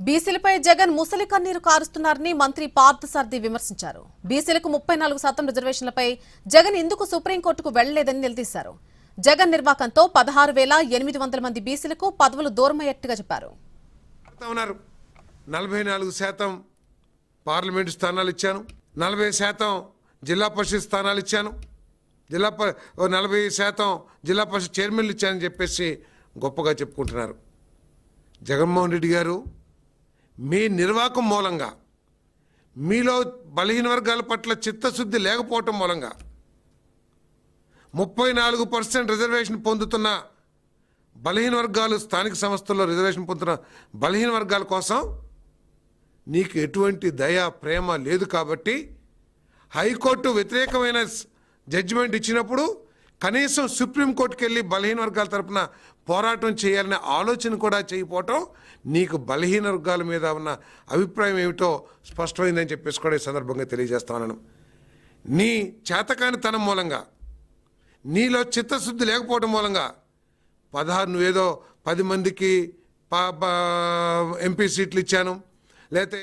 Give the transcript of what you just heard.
బీసీలపై జగన్ ముసలి కన్నీరు కారుస్తున్నారని మంత్రి పార్థసారథి విమర్శించారు. బీసీలకు 34% రిజర్వేషన్లపై జగన్ ఎందుకు సుప్రీంకోర్టుకు వెళ్లలేదని నిలదీశారు. జగన్ నిర్వాకంతో 16,800 మంది బీసీలకు పదవులు దూరమయ్యేట్టుగా చెప్పారు. 44% పార్లమెంటు స్థానాలు ఇచ్చాను, 40% జిల్లా పరిషత్ స్థానాలు ఇచ్చాను, 40% జిల్లా పరిషత్ చైర్మన్లు ఇచ్చానని చెప్పేసి గొప్పగా చెప్పుకుంటున్నారు. జగన్మోహన్ రెడ్డి గారు మీ నిర్వాకం మూలంగా, మీలో బలహీన వర్గాల పట్ల చిత్తశుద్ధి లేకపోవటం మూలంగా 34% రిజర్వేషన్ పొందుతున్న బలహీన వర్గాలు, స్థానిక సంస్థల్లో రిజర్వేషన్ పొందుతున్న బలహీన వర్గాల కోసం నీకు ఎటువంటి దయ ప్రేమ లేదు. కాబట్టి హైకోర్టు వ్యతిరేకమైన జడ్జిమెంట్ ఇచ్చినప్పుడు కనీసం సుప్రీంకోర్టుకు వెళ్ళి బలహీన వర్గాల తరపున పోరాటం చేయాలనే ఆలోచన కూడా చేయకపోవటం నీకు బలహీన వర్గాల మీద ఉన్న అభిప్రాయం ఏమిటో స్పష్టమైందని చెప్పేసి కూడా ఈ సందర్భంగా తెలియజేస్తాను. నీ చేతకానితనం మూలంగా, నీలో చిత్తశుద్ధి లేకపోవడం మూలంగా 16 నువ్వేదో 10 మందికి ఎంపీ సీట్లు ఇచ్చాను, లేకపోతే